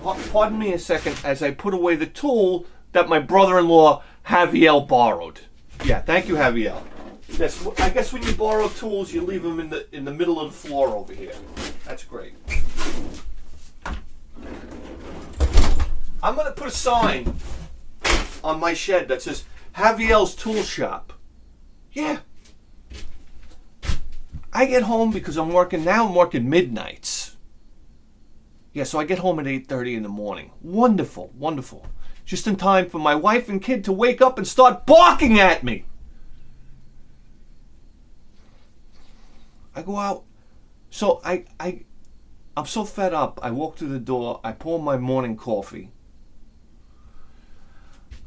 Pardon me a second as I put away the tool that my brother-in-law Javier borrowed. Yeah, thank you, Javier. Yes, I guess when you borrow tools, you leave them in the middle of the floor over here. That's great. I'm gonna put a sign on my shed that says Javier's Tool Shop. Yeah. I get home because I'm working midnights. Yeah, so I get home at 8:30 in the morning. Wonderful, wonderful. Just in time for my wife and kid to wake up and start barking at me. I go out. So I'm so fed up. I walk through the door. I pour my morning coffee.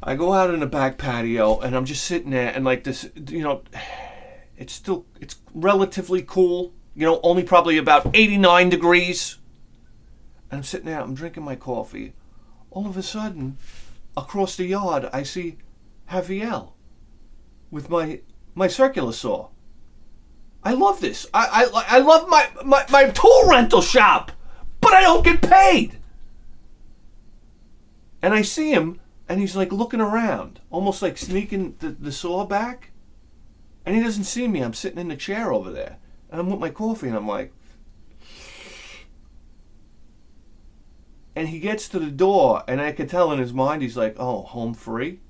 I go out in the back patio and I'm just sitting there and like this, it's relatively cool, only probably about 89 degrees. And I'm sitting there, I'm drinking my coffee. All of a sudden, across the yard, I see Javier with my circular saw. I love this. I love my tool rental shop, but I don't get paid. And I see him, and he's like looking around, almost like sneaking the saw back. And he doesn't see me. I'm sitting in the chair over there, and I'm with my coffee, and I'm like, and he gets to the door, and I could tell in his mind, he's like, oh, home free?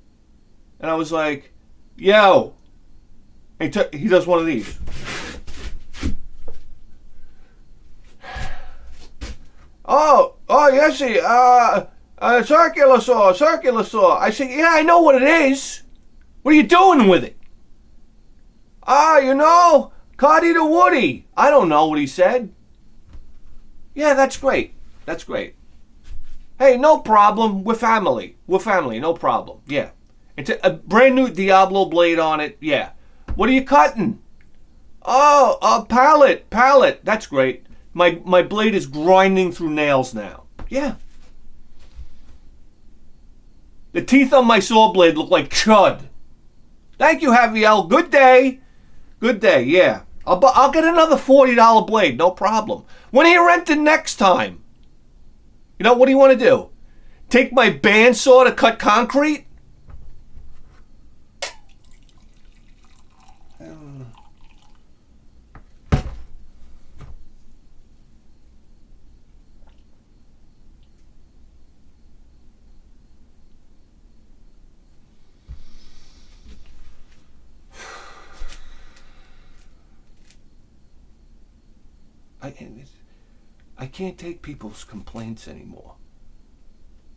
And I was like, yo. And he does one of these. Oh, yes, circular saw. I say, yeah, I know what it is. What are you doing with it? Cuddy to Woody. I don't know what he said. Yeah, that's great. Hey, no problem. We're family, no problem. Yeah. It's a brand new Diablo blade on it. Yeah. What are you cutting? Oh, a pallet. That's great. My blade is grinding through nails now. Yeah. The teeth on my saw blade look like chud. Thank you, Javier. Good day. Yeah. I'll get another $40 blade. No problem. When are you renting next time? What do you want to do? Take my bandsaw to cut concrete? I can't take people's complaints anymore.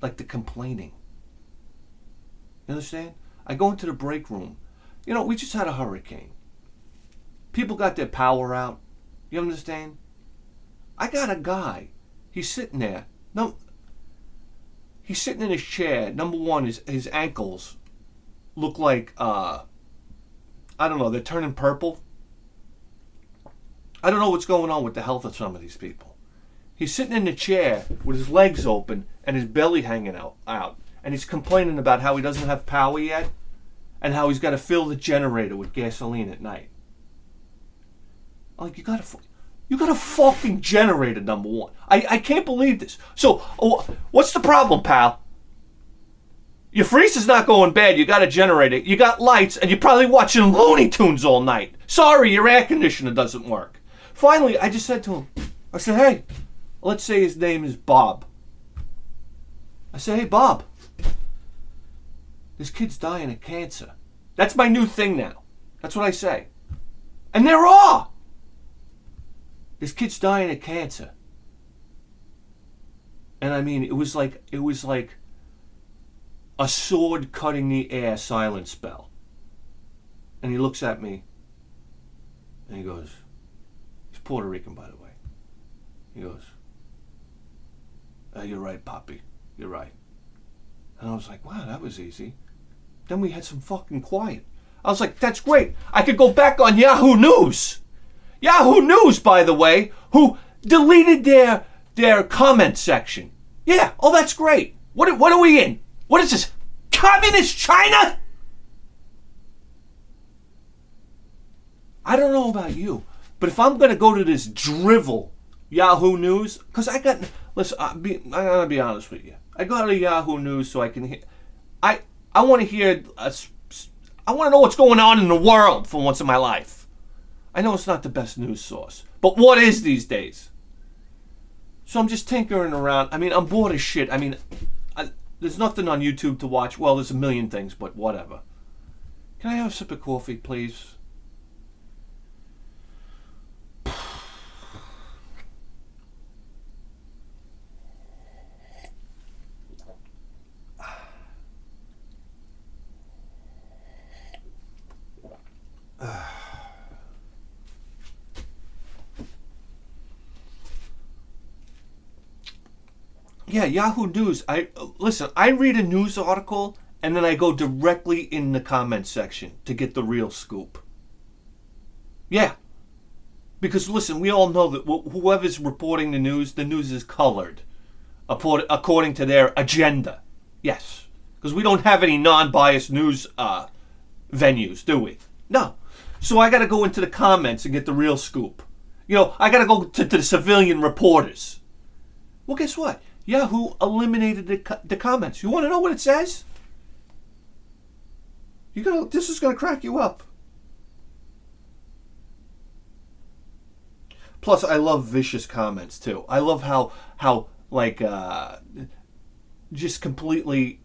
Like the complaining. You understand? I go into the break room. We just had a hurricane. People got their power out. You understand? I got a guy. He's sitting there. No, he's sitting in his chair. Number one, his ankles look like, I don't know, they're turning purple. I don't know what's going on with the health of some of these people. He's sitting in the chair with his legs open and his belly hanging out. And he's complaining about how he doesn't have power yet and how he's got to fill the generator with gasoline at night. I'm like, you got a fucking generator, number one. I can't believe this. So, what's the problem, pal? Your freezer's not going bad. You got a generator. You got lights, and you're probably watching Looney Tunes all night. Sorry, your air conditioner doesn't work. Finally, I just said to him, I said, hey, let's say his name is Bob. I said, hey, Bob, this kid's dying of cancer. That's my new thing now. That's what I say. And there are. This kid's dying of cancer. And I mean, it was like a sword cutting the air silent spell. And he looks at me and he goes, he's Puerto Rican, by the way. He goes, you're right, Poppy. You're right. And I was like, wow, that was easy. Then we had some fucking quiet. I was like, that's great. I could go back on Yahoo News. Yahoo News, by the way, who deleted their comment section. Yeah, oh, that's great. What are we in? What is this? Communist China? I don't know about you, but if I'm going to go to this drivel Yahoo News, because listen, I'm gonna be honest with you. I go to Yahoo News so I can hear. I want to hear. I want to know what's going on in the world for once in my life. I know it's not the best news source, but what is these days? So I'm just tinkering around. I mean, I'm bored as shit. I mean, there's nothing on YouTube to watch. Well, there's a million things, but whatever. Can I have a sip of coffee, please? Yeah, Yahoo News. I read a news article and then I go directly in the comment section to get the real scoop. Yeah. Because listen, we all know that whoever's reporting the news is colored according to their agenda. Yes. Because we don't have any non-biased news venues, do we? No. So I got to go into the comments and get the real scoop. I got to go to the civilian reporters. Well, guess what? Yahoo eliminated the comments. You want to know what it says? This is going to crack you up. Plus, I love vicious comments too. I love how like just completely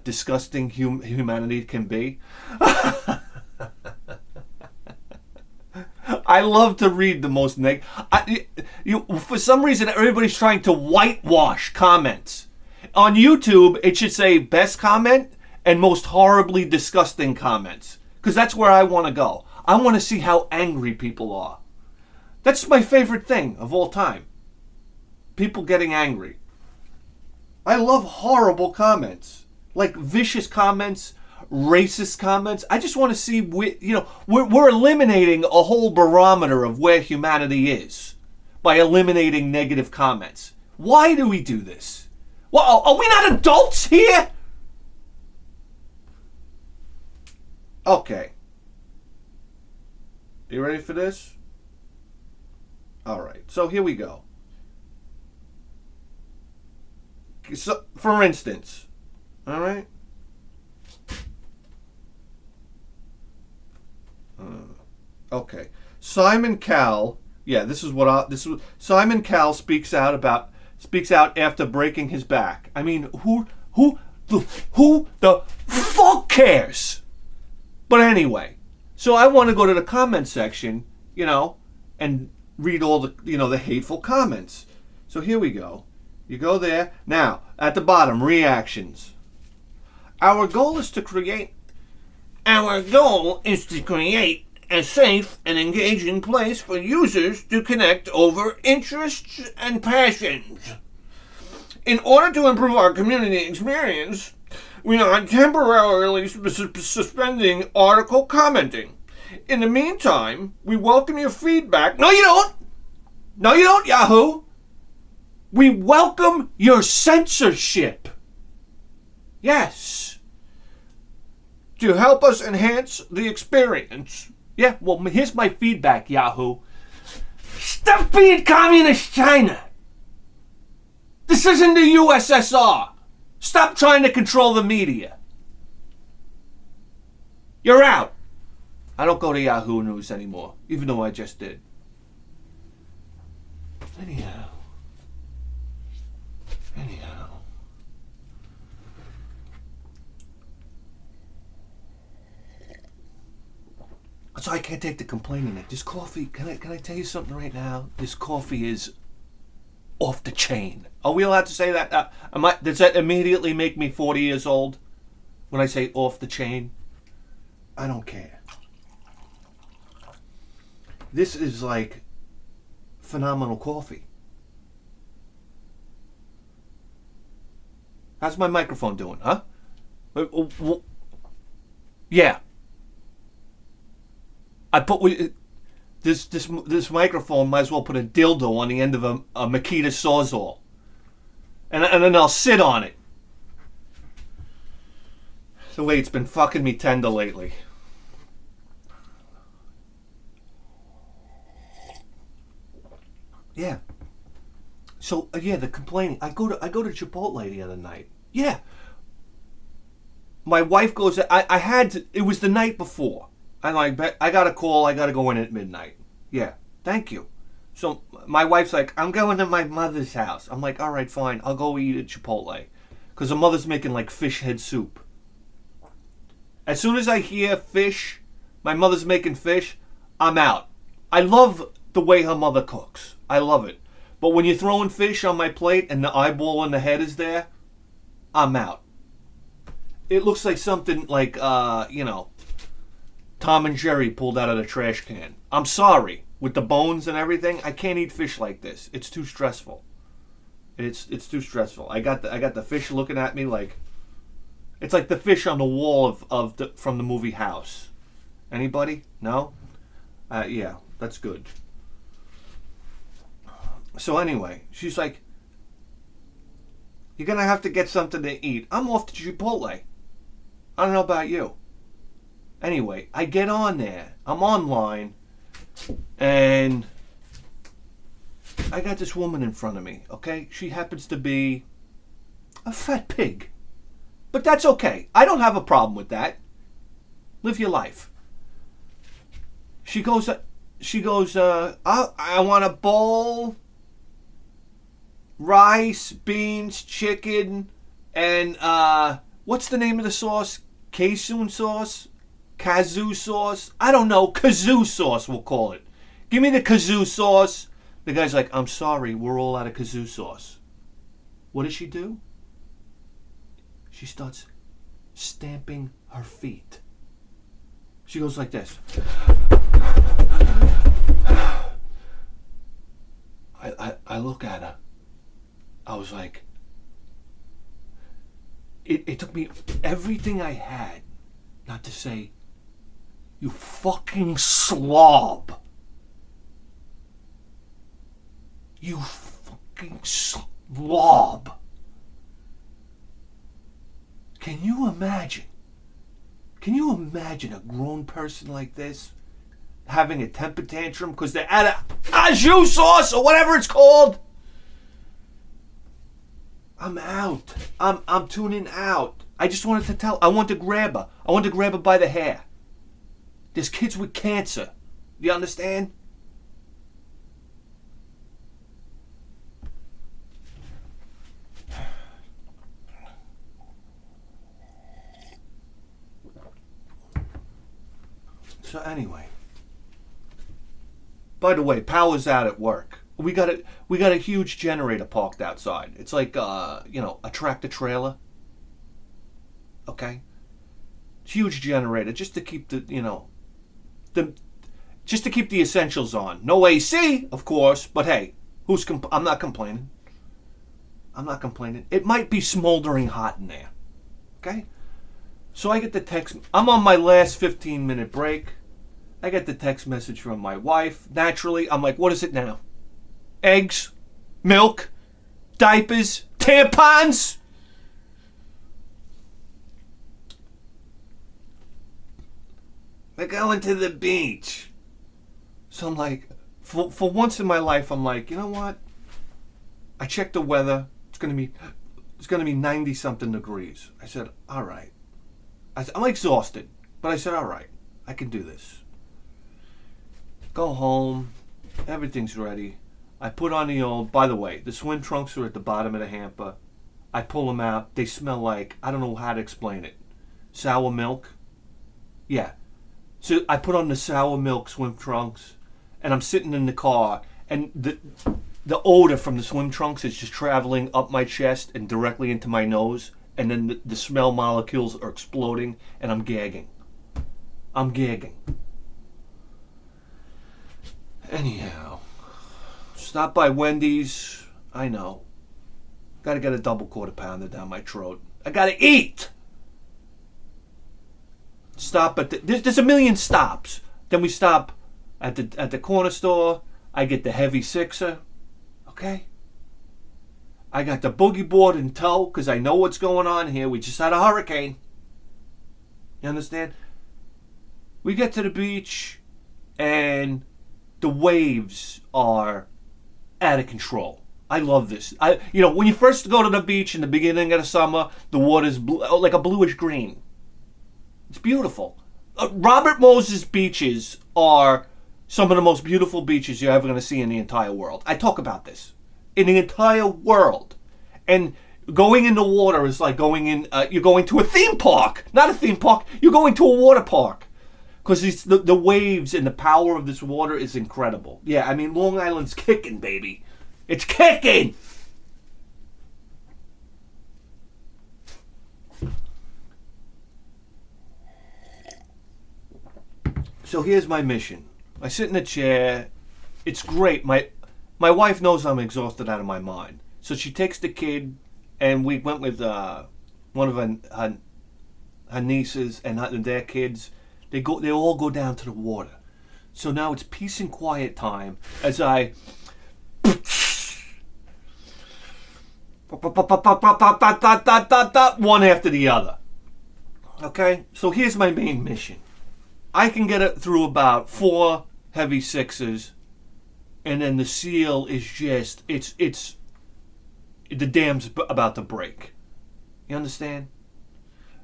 disgusting humanity can be. I love to read the most for some reason, everybody's trying to whitewash comments. On YouTube, it should say best comment and most horribly disgusting comments. Because that's where I want to go. I want to see how angry people are. That's my favorite thing of all time. People getting angry. I love horrible comments. Like vicious comments, racist comments. I just want to see, we're eliminating a whole barometer of where humanity is by eliminating negative comments. Why do we do this? Well, are we not adults here? Okay. You ready for this? All right. So here we go. So, for instance, all right. Okay. Simon Cowell. Yeah, Simon Cowell speaks out after breaking his back. I mean, who the fuck cares? But anyway, so I want to go to the comment section, and read all the hateful comments. So here we go. You go there. Now, at the bottom, reactions. Our goal is to create a safe and engaging place for users to connect over interests and passions. In order to improve our community experience, we are temporarily suspending article commenting. In the meantime, we welcome your feedback. No, you don't. No, you don't, Yahoo. We welcome your censorship. Yes. To help us enhance the experience. Yeah, well, here's my feedback, Yahoo. Stop being communist China. This isn't the USSR. Stop trying to control the media. You're out. I don't go to Yahoo News anymore, even though I just did. Anyhow. So I can't take the complaining. This coffee, can I tell you something right now? This coffee is off the chain. Are we allowed to say that? Does that immediately make me 40 years old when I say off the chain? I don't care. This is like phenomenal coffee. How's my microphone doing, huh? Yeah. I put this microphone might as well put a dildo on the end of a Makita Sawzall, and then I'll sit on it. The way it's been fucking me tender lately. Yeah, So yeah, the complaining. I go to Chipotle the other night. Yeah. My wife goes. I had to. It was the night before. I'm like, I got a call. I got to go in at midnight. Yeah. Thank you. So my wife's like, I'm going to my mother's house. I'm like, all right, fine. I'll go eat at Chipotle, because her mother's making like fish head soup. As soon as I hear fish, my mother's making fish, I'm out. I love the way her mother cooks. I love it. But when you're throwing fish on my plate and the eyeball and the head is there, I'm out. It looks like something like, Tom and Jerry pulled out of the trash can. I'm sorry. With the bones and everything, I can't eat fish like this. It's too stressful. It's too stressful. I got the fish looking at me like, it's like the fish on the wall from the movie House. Anybody? No? Yeah, that's good. So anyway, she's like, you're going to have to get something to eat. I'm off to Chipotle. I don't know about you. Anyway, I get on there. I'm online. And I got this woman in front of me, okay? She happens to be a fat pig. But that's okay. I don't have a problem with that. Live your life. She goes, I want a bowl, rice, beans, chicken, and what's the name of the sauce? Kaisun sauce? Kazoo sauce? I don't know. Kazoo sauce, we'll call it. Give me the kazoo sauce. The guy's like, I'm sorry, we're all out of kazoo sauce. What does she do? She starts stamping her feet. She goes like this. I look at her. I was like, it took me everything I had not to say, you fucking slob. You fucking slob. Can you imagine? Can you imagine a grown person like this having a temper tantrum because they're out of au jus sauce or whatever it's called? I'm out. I'm tuning out. I just wanted to I wanted to grab her. I wanted to grab her by the hair. There's kids with cancer. Do you understand? So anyway. By the way, power's out at work. We got a huge generator parked outside. It's like a tractor trailer. Okay? Huge generator just to keep just to keep the essentials on. No AC, of course, but hey, I'm not complaining. I'm not complaining. It might be smoldering hot in there. Okay? So I get the text. I'm on my last 15-minute break. I get the text message from my wife. Naturally, I'm like, what is it now? Eggs? Milk? Diapers? Tampons? We're going to the beach. So I'm like, for once in my life, I'm like, you know what? I checked the weather. It's gonna be 90 something degrees. I said, all right. I'm exhausted, but I said, all right, I can do this. Go home. Everything's ready. I put on by the way, the swim trunks are at the bottom of the hamper. I pull them out. They smell like, I don't know how to explain it. Sour milk. Yeah. So I put on the sour milk swim trunks, and I'm sitting in the car, and the odor from the swim trunks is just traveling up my chest and directly into my nose, and then the smell molecules are exploding, and I'm gagging. I'm gagging. Anyhow, stop by Wendy's. I know. Gotta get a double quarter pounder down my throat. I gotta eat! Stop at there's a million stops. Then we stop at the corner store. I get the heavy sixer. Okay? I got the boogie board in tow because I know what's going on here. We just had a hurricane. You understand? We get to the beach and the waves are out of control. I love this. When you first go to the beach in the beginning of the summer, the water's like a bluish green. It's beautiful. Robert Moses beaches are some of the most beautiful beaches you're ever going to see in the entire world. I talk about this. In the entire world. And going in the water is like you're going to a theme park. Not a theme park, you're going to a water park. Because the waves and the power of this water is incredible. Yeah, I mean, Long Island's kicking, baby. It's kicking! So here's my mission. I sit in a chair. It's great. My wife knows I'm exhausted out of my mind. So she takes the kid, and we went with one of her nieces and their kids. They all go down to the water. So now it's peace and quiet time as I one after the other. Okay? So here's my main mission. I can get it through about 4 heavy 6s, and then the seal is just, it's the dam's about to break. You understand?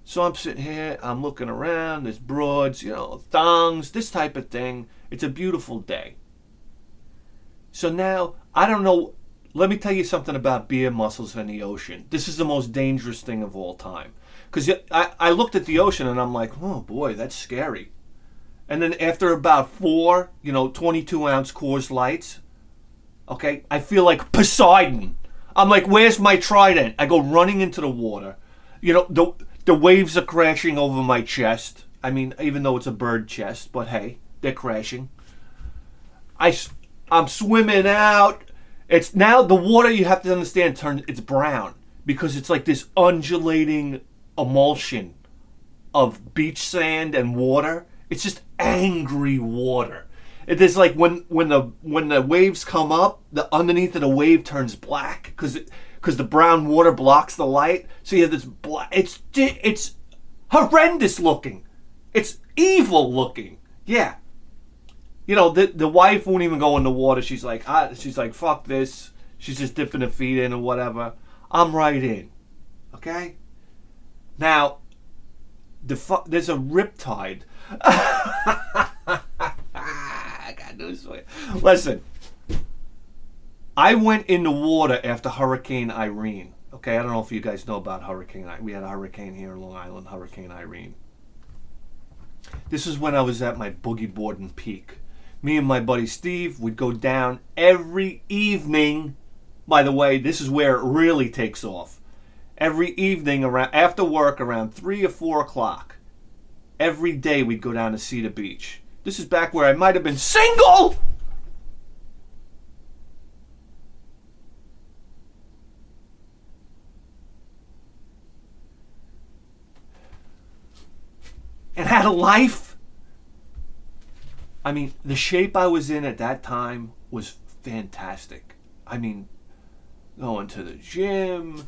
So I'm sitting here, I'm looking around, there's broads, thongs, this type of thing. It's a beautiful day. So now, I don't know, let me tell you something about beer mussels in the ocean. This is the most dangerous thing of all time. Because I looked at the ocean and I'm like, oh boy, that's scary. And then after about 4, 22-ounce Coors Lights, okay, I feel like Poseidon. I'm like, where's my trident? I go running into the water. The waves are crashing over my chest. I mean, even though it's a bird chest, but hey, they're crashing. I'm swimming out. It's now the water, you have to understand, it's brown because it's like this undulating emulsion of beach sand and water. It's just angry water. It is like when the waves come up, the underneath of the wave turns black because the brown water blocks the light. So you have this black. It's horrendous looking. It's evil looking. Yeah. The wife won't even go in the water. She's like fuck this. She's just dipping her feet in or whatever. I'm right in. Okay. Now, there's a riptide. I got news for you. Listen, I went in the water after Hurricane Irene. Okay, I don't know if you guys know about Hurricane Irene. We had a hurricane here in Long Island, Hurricane Irene. This is when I was at my boogie boarding peak. Me and my buddy Steve would go down every evening. By the way, this is where it really takes off. Every evening after work around 3 or 4 o'clock. Every day we'd go down to Cedar Beach. This is back where I might have been single! And had a life. I mean, the shape I was in at that time was fantastic. I mean, going to the gym,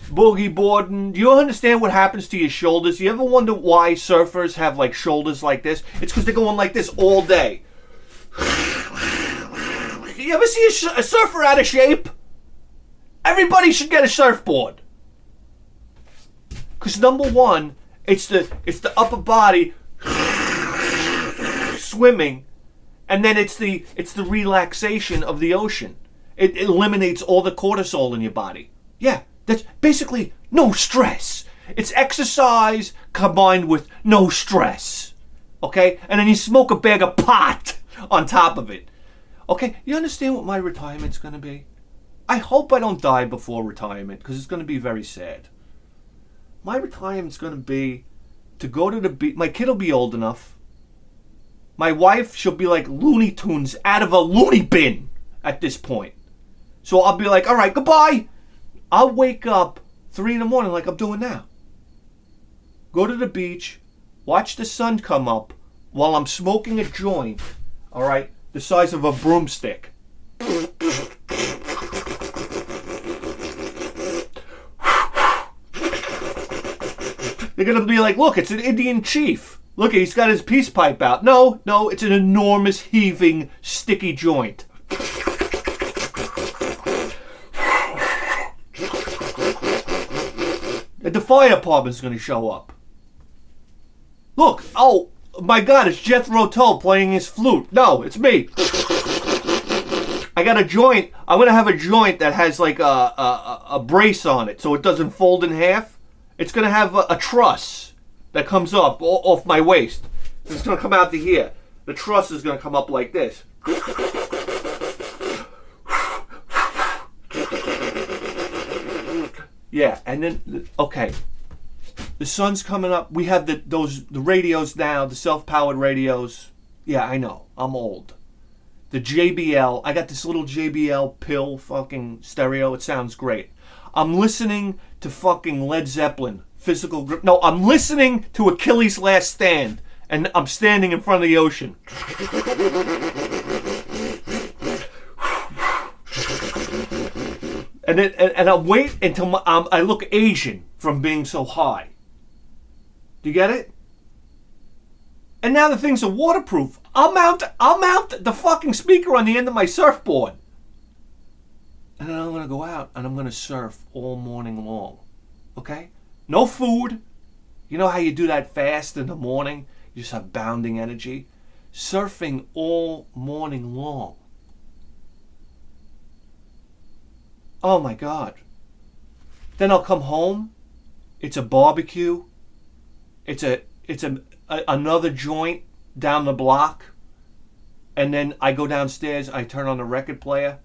boogie boarding. Do you understand what happens to your shoulders? You ever wonder why surfers have like shoulders like this? It's because they're going like this all day. You ever see a surfer out of shape? Everybody should get a surfboard. Because number one, it's the upper body swimming, and then it's the relaxation of the ocean. It eliminates all the cortisol in your body. Yeah. That's basically no stress. It's exercise combined with no stress. Okay? And then you smoke a bag of pot on top of it. Okay? You understand what my retirement's going to be? I hope I don't die before retirement because it's going to be very sad. My retirement's going to be to go to the beach. My kid will be old enough. My wife, she'll be like Looney Tunes out of a loony bin at this point. So I'll be like, all right, goodbye. I'll wake up 3 in the morning like I'm doing now. Go to the beach, watch the sun come up while I'm smoking a joint, all right, the size of a broomstick. They're going to be like, look, it's an Indian chief. Look, he's got his peace pipe out. No, it's an enormous, heaving, sticky joint. The fire department's going to show up. Look, oh my God, it's Jethro Tull playing his flute. No, it's me. I got a joint. I'm going to have a joint that has like a brace on it so it doesn't fold in half. It's going to have a truss that comes up off my waist. It's going to come out to here. The truss is going to come up like this. Yeah, and then, okay. The sun's coming up. We have the radios now, the self-powered radios. Yeah, I know. I'm old. The JBL. I got this little JBL pill fucking stereo. It sounds great. I'm listening to fucking Led Zeppelin. Physical grip. No, I'm listening to Achilles' Last Stand. And I'm standing in front of the ocean. And I'll wait until I look Asian from being so high. Do you get it? And now the things are waterproof. I'll mount the fucking speaker on the end of my surfboard. And then I'm going to go out and I'm going to surf all morning long. Okay? No food. You know how you do that fast in the morning? You just have bounding energy. Surfing all morning long. Oh my God. Then I'll come home. It's a barbecue. It's another joint down the block. And then I go downstairs. I turn on the record player.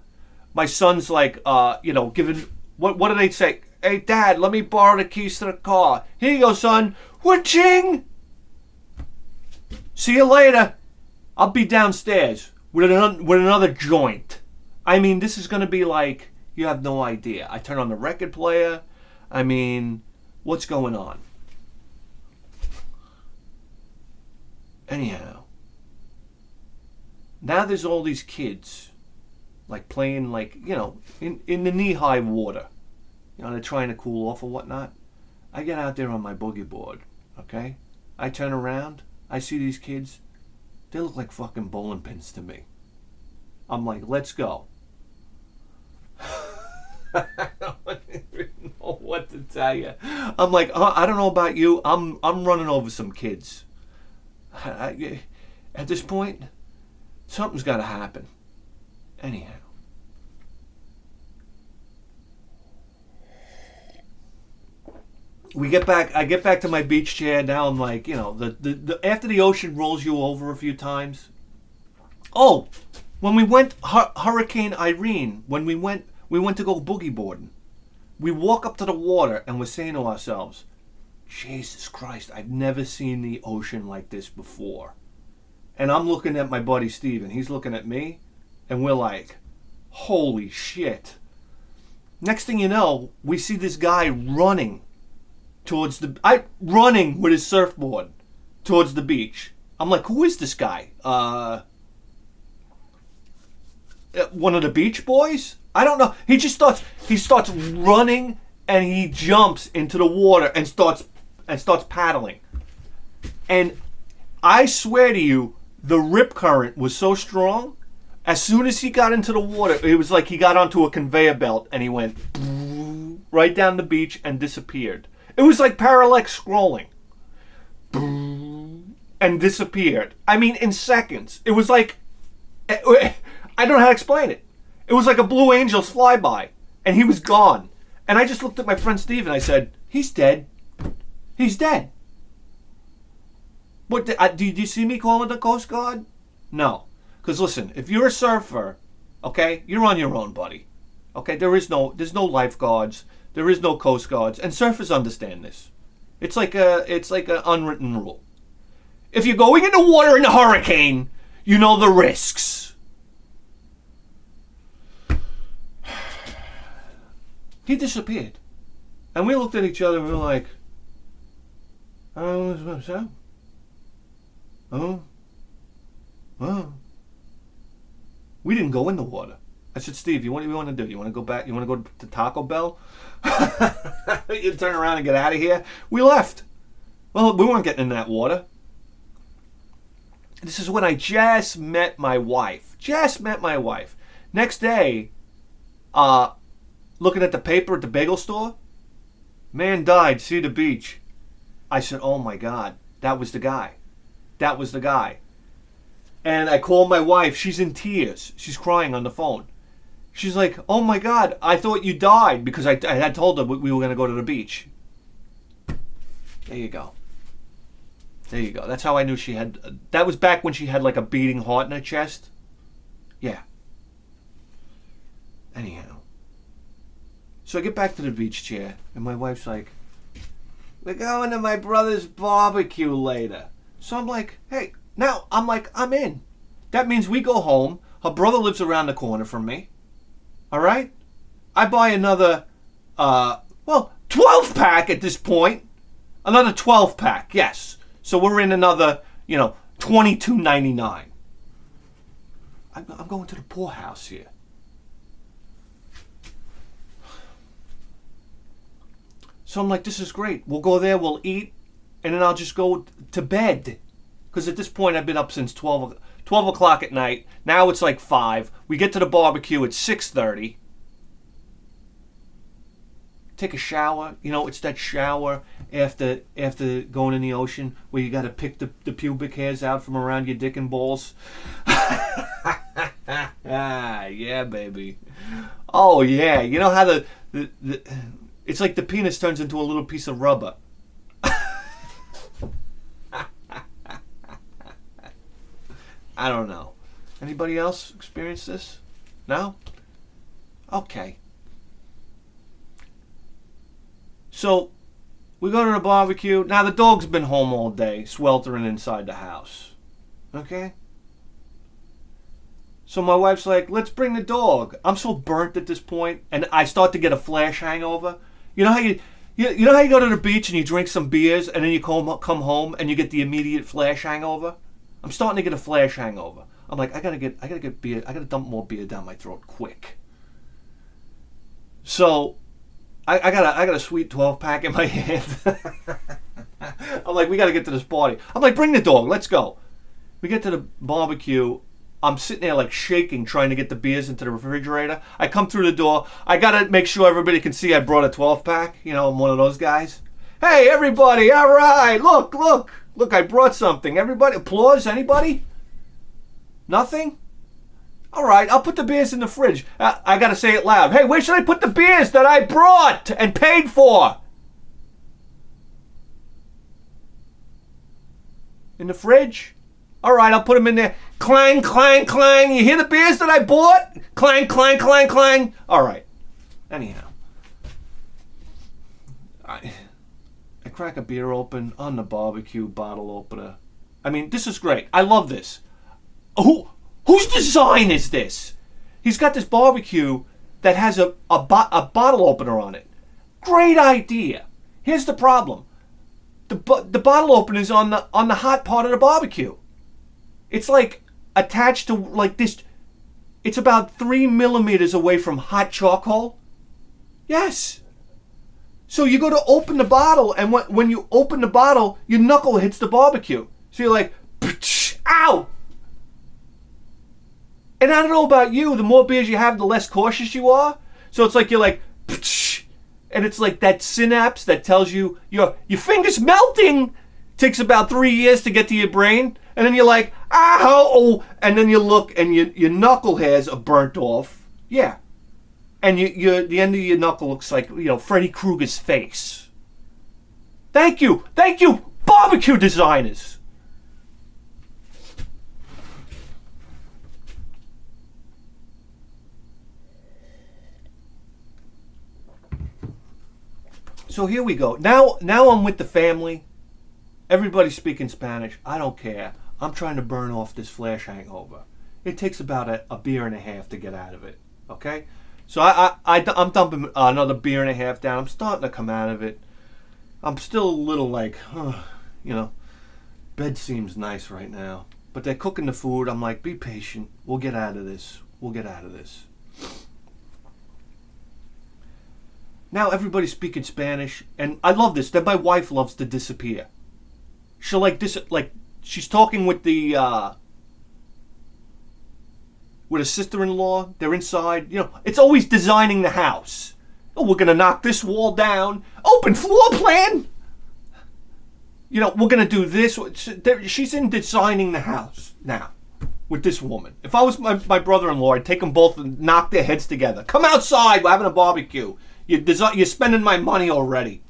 My son's like, giving, what do they say? Hey, Dad, let me borrow the keys to the car. Here you go, son. Wha-ching! See you later. I'll be downstairs with another joint. I mean, this is going to be like, you have no idea. I turn on the record player. I mean, what's going on? Anyhow, now there's all these kids, like playing like, in the knee-high water. They're trying to cool off or whatnot. I get out there on my boogie board, okay? I turn around. I see these kids. They look like fucking bowling pins to me. I'm like, let's go. I don't even know what to tell you. I'm like, I don't know about you. I'm running over some kids. At this point, something's got to happen. Anyhow. I get back to my beach chair. Now I'm like, the after the ocean rolls you over a few times. Oh, when we went Hurricane Irene, when we went to go boogie boarding. We walk up to the water and we're saying to ourselves, Jesus Christ, I've never seen the ocean like this before. And I'm looking at my buddy Steven. He's looking at me. And we're like, holy shit. Next thing you know, we see this guy running running with his surfboard towards the beach. I'm like, who is this guy? One of the Beach Boys? I don't know. He starts running and he jumps into the water and starts paddling. And I swear to you, the rip current was so strong. As soon as he got into the water, it was like he got onto a conveyor belt and he went right down the beach and disappeared. It was like parallax scrolling. And disappeared. I mean, in seconds. It was like, I don't know how to explain it. It was like a Blue Angels flyby. And he was gone. And I just looked at my friend Steve and I said, he's dead. He's dead. What? Did you see me calling the Coast Guard? No. Because listen, if you're a surfer, okay, you're on your own, buddy. Okay, there's no lifeguards. There is no Coast Guards. And surfers understand this. It's like an unwritten rule. If you're going in the water in a hurricane, you know the risks. He disappeared. And we looked at each other and we were like, oh, what's that? Oh. We didn't go in the water. I said, Steve, what do you want to do? You want to go back? You want to go to Taco Bell? You turn around and get out of here? We left. Well, we weren't getting in that water. This is when I just met my wife. Next day, looking at the paper at the bagel store, Man died, Cedar Beach. I said, oh my God, that was the guy. That was the guy. And I called my wife. She's in tears. She's crying on the phone. She's like, oh my God, I thought you died, because I had told her we were going to go to the beach. There you go. There you go. That's how I knew she had... That was back when she had like a beating heart in her chest. Yeah. Anyhow. So I get back to the beach chair, and my wife's like, we're going to my brother's barbecue later. So I'm like, hey, now I'm in. That means we go home. Her brother lives around the corner from me. All right? I buy another, 12-pack at this point. Another 12-pack, yes. So we're in another, $22.99. I'm going to the poorhouse here. So I'm like, this is great. We'll go there, we'll eat, and then I'll just go to bed. Because at this point, I've been up since 12 o'clock at night. Now it's like 5. We get to the barbecue at 6:30. Take a shower. It's that shower after going in the ocean where you got to pick the pubic hairs out from around your dick and balls. Yeah, baby. Oh, yeah. You know how the it's like the penis turns into a little piece of rubber. I don't know. Anybody else experience this? No? Okay. So, we go to the barbecue. Now, the dog's been home all day, sweltering inside the house. Okay? So my wife's like, let's bring the dog. I'm so burnt at this point, and I start to get a flash hangover. You know how you go to the beach and you drink some beers, and then you come home and you get the immediate flash hangover? I'm starting to get a flash hangover. I'm like, I gotta get beer. I gotta dump more beer down my throat quick. So, I got a sweet 12-pack in my hand. I'm like, we gotta get to this party. I'm like, bring the dog. Let's go. We get to the barbecue. I'm sitting there like shaking, trying to get the beers into the refrigerator. I come through the door. I gotta make sure everybody can see I brought a 12-pack. I'm one of those guys. Hey, everybody! All right, look. Look, I brought something. Everybody, applause? Anybody? Nothing? All right, I'll put the beers in the fridge. I got to say it loud. Hey, where should I put the beers that I brought and paid for? In the fridge? All right, I'll put them in there. Clang, clang, clang. You hear the beers that I bought? Clang, clang, clang, clang. All right. Anyhow. I crack a beer open on the barbecue bottle opener. I mean, this is great. I love this. Whose design is this? He's got this barbecue that has a bottle opener on it. Great idea. Here's the problem. The bottle opener is on the hot part of the barbecue. It's like attached to like this. It's about 3 millimeters away from hot charcoal. Yes. So you go to open the bottle, and when you open the bottle, your knuckle hits the barbecue. So you're like, ow! And I don't know about you, the more beers you have, the less cautious you are. So it's like you're like, and it's like that synapse that tells you your finger's melting. Takes about 3 years to get to your brain. And then you're like, ow! And then you look, and your knuckle hairs are burnt off. Yeah. And the end of your knuckle looks like, Freddy Krueger's face. Thank you, barbecue designers. So here we go. Now I'm with the family. Everybody's speaking Spanish. I don't care. I'm trying to burn off this flash hangover. It takes about a beer and a half to get out of it. Okay? So I'm dumping another beer and a half down. I'm starting to come out of it. I'm still a little like, bed seems nice right now. But they're cooking the food. I'm like, be patient. We'll get out of this. Now everybody's speaking Spanish. And I love this. That my wife loves to disappear. She'll she's talking with with a sister-in-law. They're inside. It's always designing the house. Oh, we're going to knock this wall down. Oh, open floor plan. You know, we're going to do this. She's in designing the house now with this woman. If I was my brother-in-law, I'd take them both and knock their heads together. Come outside. We're having a barbecue. You're spending my money already.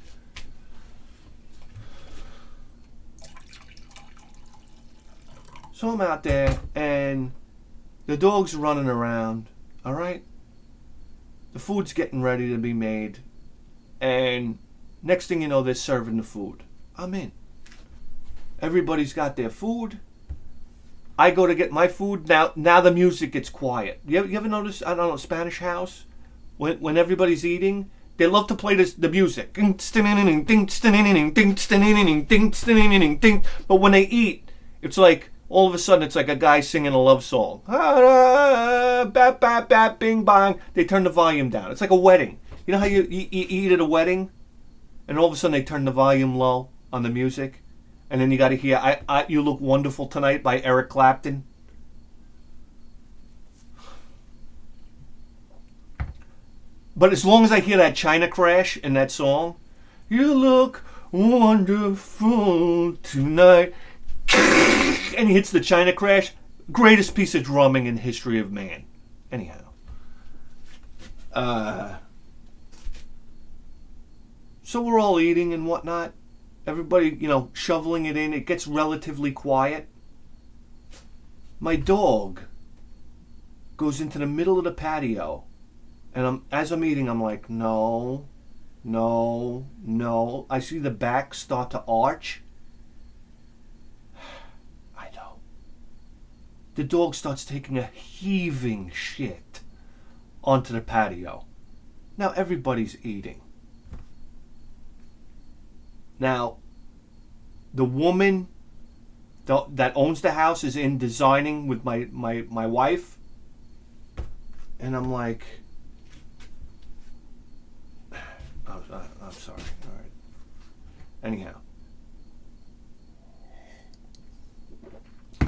So I'm out there, and the dog's running around, all right? The food's getting ready to be made, and next thing you know, they're serving the food. I'm in. Everybody's got their food. I go to get my food. Now the music gets quiet. You ever notice, I don't know, Spanish house? When everybody's eating, they love to play the music. But when they eat, it's like, all of a sudden, it's like a guy singing a love song. Bap, bap, bap, bing, bang. They turn the volume down. It's like a wedding. You know how you eat at a wedding? And all of a sudden, they turn the volume low on the music? And then you got to hear You Look Wonderful Tonight by Eric Clapton. But as long as I hear that China crash in that song, you look wonderful tonight, and he hits the China crash, greatest piece of drumming in history of man. Anyhow. So we're all eating and whatnot. Everybody, shoveling it in. It gets relatively quiet. My dog goes into the middle of the patio, and as I'm eating, I'm like, no. I see the back start to arch. I know. The dog starts taking a heaving shit onto the patio. Now everybody's eating. Now, the woman that owns the house is in designing with my wife. And I'm like, I'm sorry. All right. Anyhow.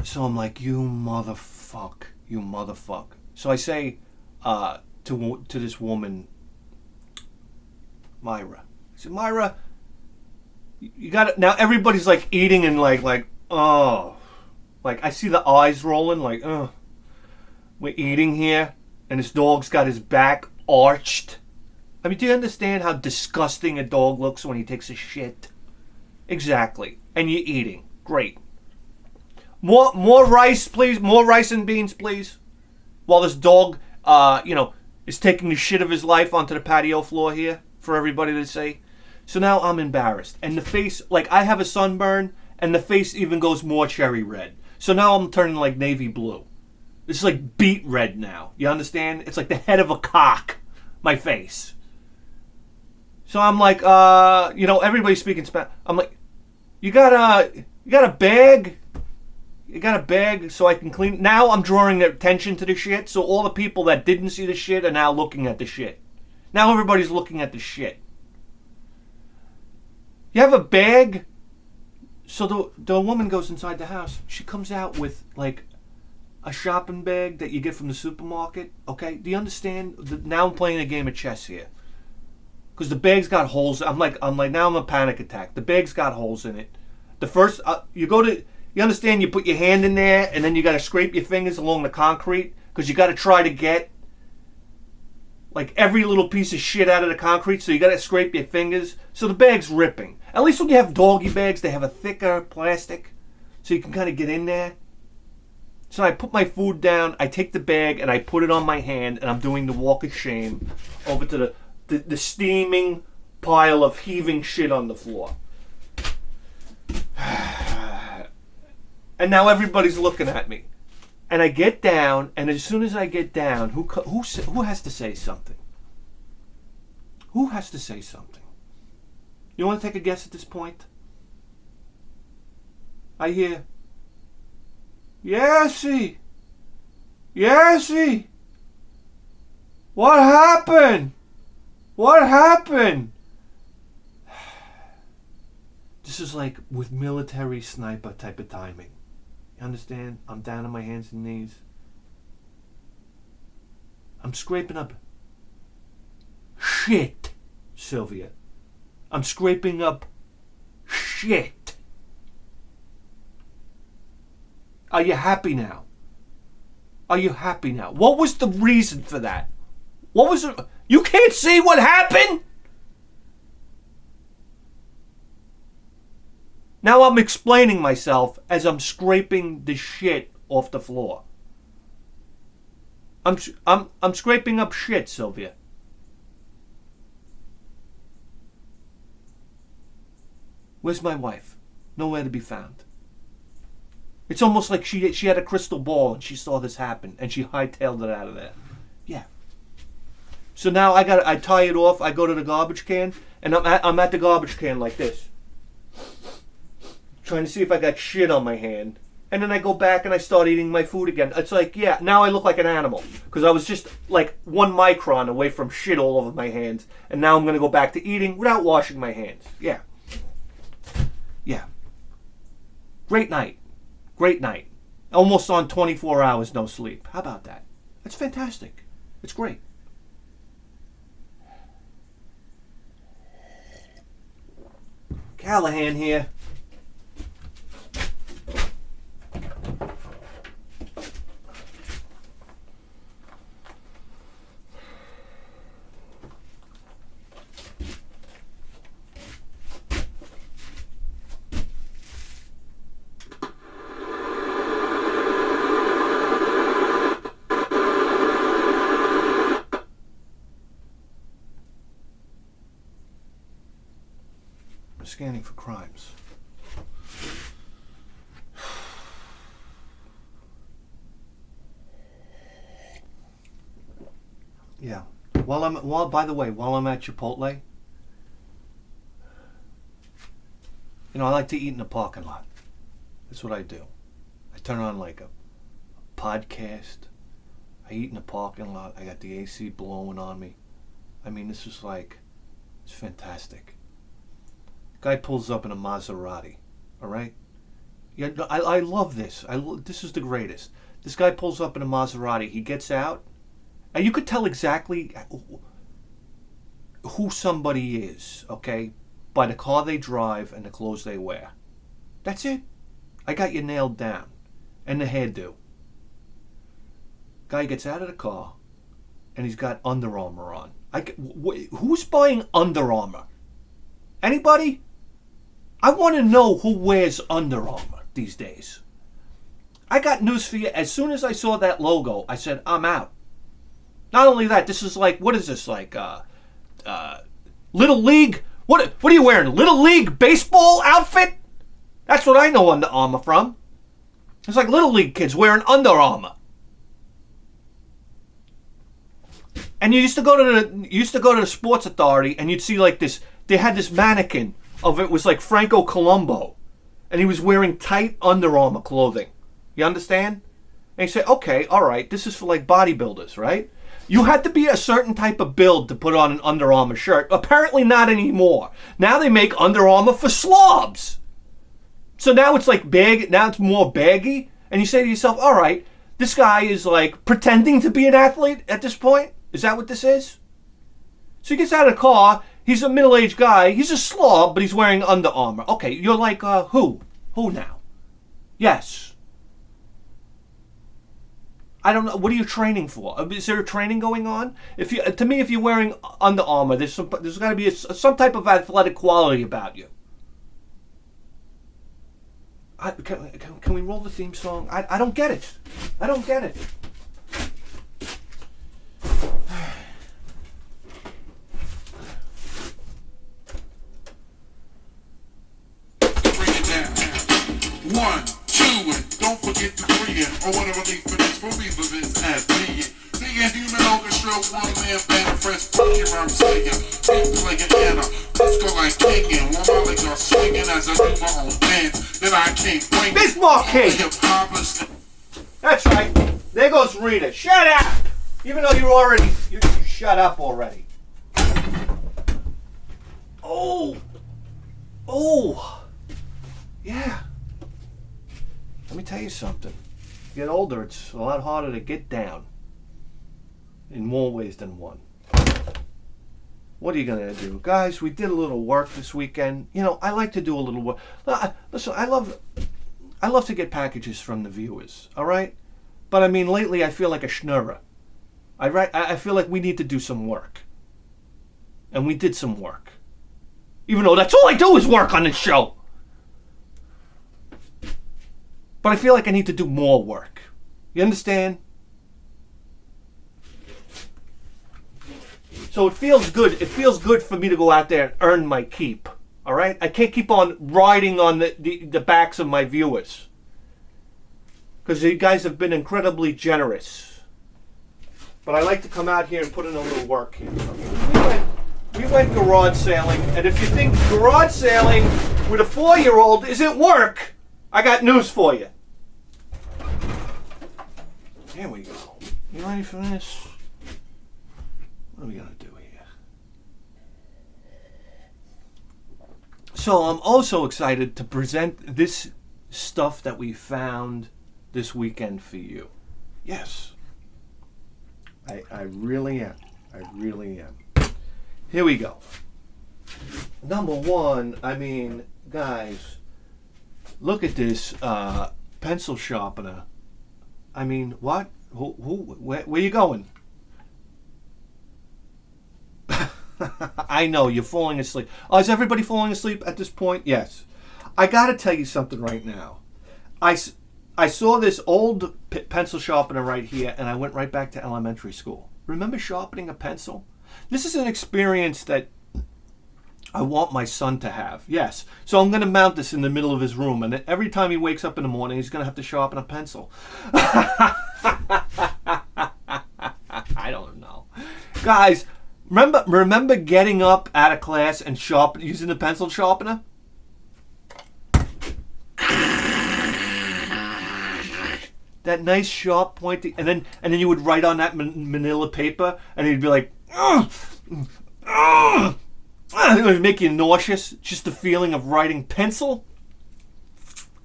So I'm like, you motherfuck. So I say to this woman, Myra. I said, Myra, you got it. Now everybody's like eating and like, oh. Like I see the eyes rolling like, oh. We're eating here and this dog's got his back arched. I mean, do you understand how disgusting a dog looks when he takes a shit? Exactly. And you're eating. Great. More rice, please. More rice and beans, please. While this dog, is taking the shit of his life onto the patio floor here for everybody to see. So now I'm embarrassed. And the face, like I have a sunburn, and the face even goes more cherry red. So now I'm turning like navy blue. It's like beet red now. You understand? It's like the head of a cock. My face. So I'm like, everybody's speaking Spanish. I'm like, you got a bag? You got a bag so I can clean? Now I'm drawing their attention to the shit. So all the people that didn't see the shit are now looking at the shit. Now everybody's looking at the shit. You have a bag? So the woman goes inside the house. She comes out with like a shopping bag that you get from the supermarket. Okay, do you understand? Now I'm playing a game of chess here. Because the bag's got holes. I'm like, now I'm a panic attack. The bag's got holes in it. The first, you understand? You put your hand in there, and then you got to scrape your fingers along the concrete because you got to try to get like every little piece of shit out of the concrete. So you got to scrape your fingers. So the bag's ripping. At least when you have doggy bags, they have a thicker plastic, so you can kind of get in there. So I put my food down. I take the bag and I put it on my hand, and I'm doing the walk of shame over to the steaming pile of heaving shit on the floor. And now everybody's looking at me. And I get down, and as soon as I get down, who has to say something? Who has to say something? You want to take a guess at this point? I hear, Yassie! What happened? This is like with military sniper type of timing. You understand? I'm down on my hands and knees. I'm scraping up shit, Sylvia. I'm scraping up shit. Are you happy now? Are you happy now? What was the reason for that? What was it? You can't see what happened? Now I'm explaining myself as I'm scraping the shit off the floor. I'm scraping up shit, Sylvia. Where's my wife? Nowhere to be found. It's almost like she had a crystal ball and she saw this happen and she hightailed it out of there. Yeah. So now I tie it off. I go to the garbage can and I'm at the garbage can like this, trying to see if I got shit on my hand. And then I go back and I start eating my food again. It's like, yeah, now I look like an animal. Because I was just like 1 micron away from shit all over my hands. And now I'm going to go back to eating without washing my hands. Yeah. Yeah. Great night. Great night. Almost on 24 hours no sleep. How about that? That's fantastic. It's great. Callahan here. Scanning for crimes. Yeah. By the way, while I'm at Chipotle, I like to eat in the parking lot. That's what I do. I turn on like a podcast. I eat in the parking lot. I got the AC blowing on me. I mean, this is like, it's fantastic. Guy pulls up in a Maserati, all right? Yeah, I love this. This is the greatest. This guy pulls up in a Maserati. He gets out, and you could tell exactly who somebody is, okay, by the car they drive and the clothes they wear. That's it. I got you nailed down. And the hairdo. Guy gets out of the car, and he's got Under Armour on. Who's buying Under Armour? Anybody? I want to know who wears Under Armour these days. I got news for you. As soon as I saw that logo, I said, I'm out. Not only that, this is like, what is this, like, Little League? What are you wearing, Little League baseball outfit? That's what I know Under Armour from. It's like Little League kids wearing Under Armour. And you used to go to the Sports Authority, and you'd see like this. They had this mannequin of it was like Franco Colombo, and he was wearing tight Under Armour clothing. You understand? And you say, okay, all right, this is for like bodybuilders, right? You had to be a certain type of build to put on an Under Armour shirt. Apparently not anymore. Now they make Under Armour for slobs. So now it's like big. Now it's more baggy, and you say to yourself, all right, this guy is like pretending to be an athlete at this point. Is that what this is? So he gets out of the car. He's a middle-aged guy. He's a slob, but he's wearing Under Armour. Okay, you're like, who? Who now? Yes. I don't know. What are you training for? Is there a training going on? If you're wearing Under Armour, there's got to be some type of athletic quality about you. Can we roll the theme song? I don't get it. I don't get it. One, two, and don't forget to three, or whatever the finish for beavers is as being. The human orchestra, one man band, fresh funky rhyme singer, beat like an Anna, let's go like king, and while my legs are swinging as I do my own dance, then I can't bring Bismarck King! That's right. There goes Rita. Shut up! Even though you shut up already. Oh! Yeah. Let me tell you something. You get older, it's a lot harder to get down. In more ways than one. What are you gonna do, guys? We did a little work this weekend. You know, I like to do a little work. Listen, I love to get packages from the viewers. All right, but I mean, lately I feel like a schnurrer. I feel like we need to do some work, and we did some work. Even though that's all I do is work on this show. But I feel like I need to do more work. You understand? So it feels good. It feels good for me to go out there and earn my keep. All right? I can't keep on riding on the backs of my viewers. Because you guys have been incredibly generous. But I like to come out here and put in a little work here. We went garage sailing. And if you think garage sailing with a 4-year-old isn't work, I got news for you. Here we go. You ready for this? What are we going to do here? So I'm also excited to present this stuff that we found this weekend for you. Yes. I really am. I really am. Here we go. Number one, I mean, guys, look at this pencil sharpener. I mean, what? Where you going? I know, you're falling asleep. Oh, is everybody falling asleep at this point? Yes. I gotta tell you something right now. I saw this old pencil sharpener right here, and I went right back to elementary school. Remember sharpening a pencil? This is an experience that I want my son to have. Yes. So I'm going to mount this in the middle of his room, and every time he wakes up in the morning, he's going to have to sharpen a pencil. I don't know. Guys, remember getting up out of class and using the pencil sharpener? That nice sharp pointy, and then you would write on that manila paper, and you'd be like, ugh, ugh. It would make you nauseous, just the feeling of writing pencil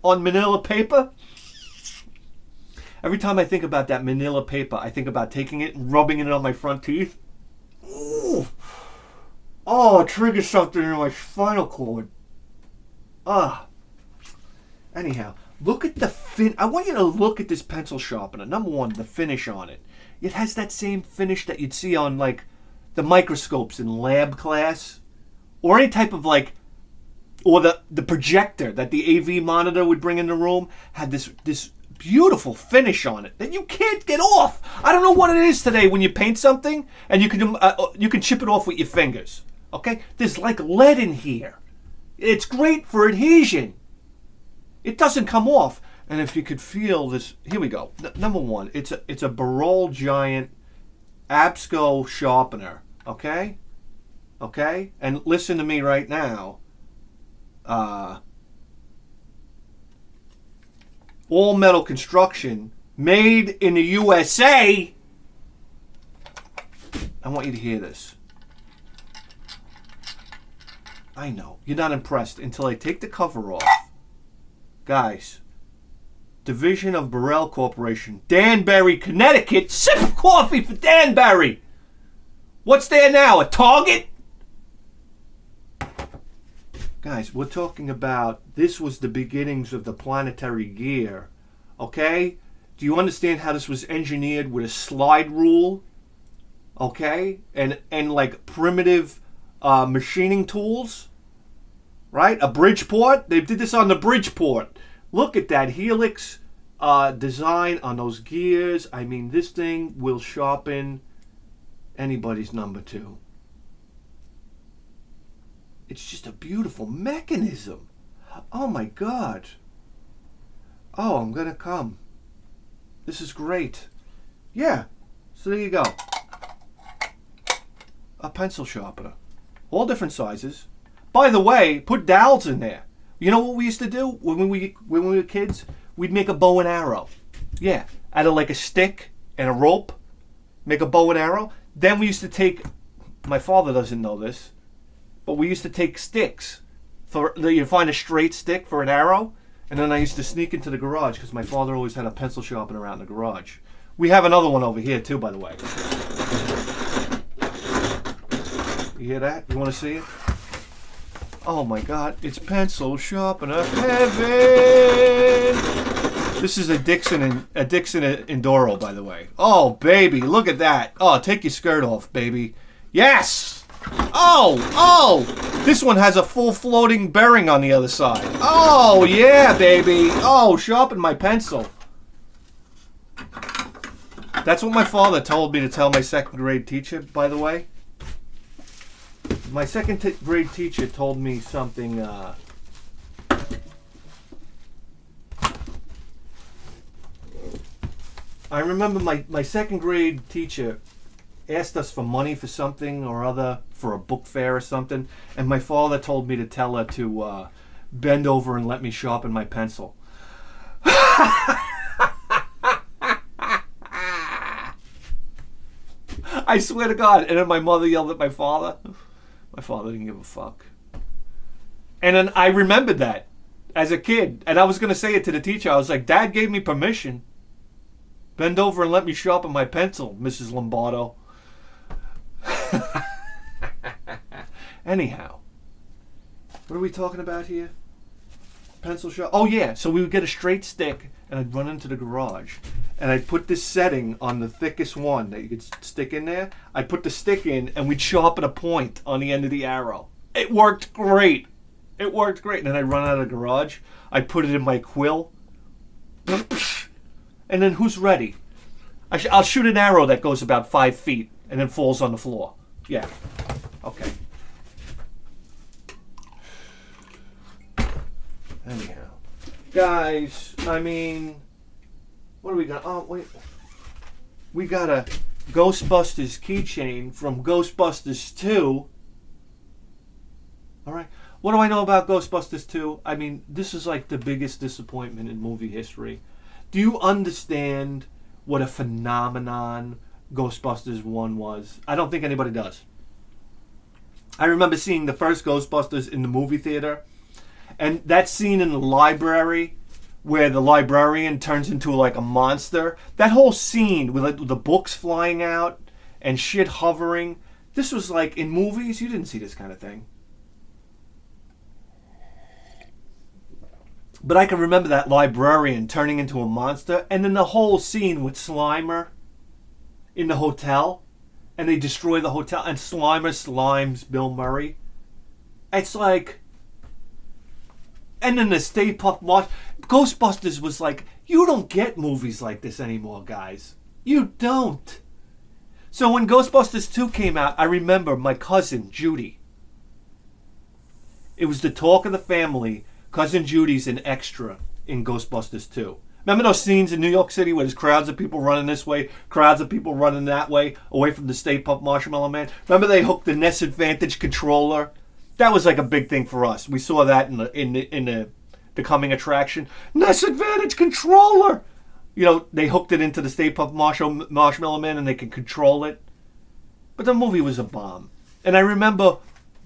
on manila paper. Every time I think about that manila paper, I think about taking it and rubbing it on my front teeth. Ooh. Oh, it triggers something in my spinal cord. Anyhow, look at the I want you to look at this pencil sharpener. Number one, the finish on it. It has that same finish that you'd see on, like, the microscopes in lab class. Or any type of, like, or the projector that the AV monitor would bring in the room had this beautiful finish on it that you can't get off. I don't know what it is today when you paint something and you can chip it off with your fingers. Okay? There's like lead in here. It's great for adhesion. It doesn't come off. And if you could feel this, here we go. Number one, it's a Barol Giant Absco sharpener. Okay? Okay? And listen to me right now. All metal construction, made in the USA. I want you to hear this. I know, you're not impressed until I take the cover off. Guys, division of Burrell Corporation, Danbury, Connecticut. Sip of coffee for Danbury. What's there now, a Target? Guys, we're talking about, this was the beginnings of the planetary gear, okay? Do you understand how this was engineered with a slide rule, okay? And like primitive machining tools, right? A Bridgeport, they did this on the Bridgeport. Look at that helix design on those gears. I mean, this thing will sharpen anybody's number two. It's just a beautiful mechanism. Oh my God. Oh, I'm gonna come. This is great. Yeah. So there you go. A pencil sharpener. All different sizes. By the way, put dowels in there. You know what we used to do when we were kids? We'd make a bow and arrow. Yeah. Out of like a stick and a rope. Make a bow and arrow. Then we used to take, my father doesn't know this, but we used to take sticks. You find a straight stick for an arrow, and then I used to sneak into the garage because my father always had a pencil sharpener around the garage. We have another one over here too, by the way. You hear that? You want to see it? Oh my God, it's pencil sharpener heaven. This is a Dixon Enduro, by the way. Oh baby, look at that. Oh, take your skirt off, baby. Yes. Oh, this one has a full floating bearing on the other side. Oh yeah, baby. Oh, sharpen my pencil. That's what my father told me to tell my second grade teacher, by the way. My second grade teacher told me something. I remember my second grade teacher asked us for money for something or other, for a book fair or something, and my father told me to tell her to bend over and let me sharpen my pencil. I swear to God. And then my mother yelled at my father. My father didn't give a fuck. And then I remembered that as a kid. And I was going to say it to the teacher. I was like, Dad gave me permission. Bend over and let me sharpen my pencil, Mrs. Lombardo. Anyhow. What are we talking about here? Pencil sharp. Oh, yeah. So we would get a straight stick and I'd run into the garage. And I'd put this setting on the thickest one that you could stick in there. I'd put the stick in and we'd sharpen a point on the end of the arrow. It worked great. It worked great. And then I'd run out of the garage. I'd put it in my quill. And then who's ready? I'll shoot an arrow that goes about 5 feet and then falls on the floor. Yeah. Okay. Anyhow. Guys, I mean... What do we got? Oh, wait. We got a Ghostbusters keychain from Ghostbusters 2. Alright. What do I know about Ghostbusters 2? I mean, this is like the biggest disappointment in movie history. Do you understand what a phenomenon Ghostbusters 1 was? I don't think anybody does. I remember seeing the first Ghostbusters in the movie theater. And that scene in the library where the librarian turns into like a monster. That whole scene with like the books flying out and shit hovering. This was like in movies, you didn't see this kind of thing. But I can remember that librarian turning into a monster. And then the whole scene with Slimer in the hotel. And they destroy the hotel. And Slimer slimes Bill Murray. It's like... And then the Stay Puft Marshmallow. Ghostbusters was like, you don't get movies like this anymore, guys. You don't. So when Ghostbusters 2 came out, I remember my cousin, Judy. It was the talk of the family. Cousin Judy's an extra in Ghostbusters 2. Remember those scenes in New York City where there's crowds of people running this way, crowds of people running that way, away from the Stay Puft Marshmallow Man? Remember they hooked the NES Advantage controller? That was like a big thing for us. We saw that in the coming attraction. NES Advantage controller! You know, they hooked it into the Stay Puft Marshmallow Man and they could control it. But the movie was a bomb. And I remember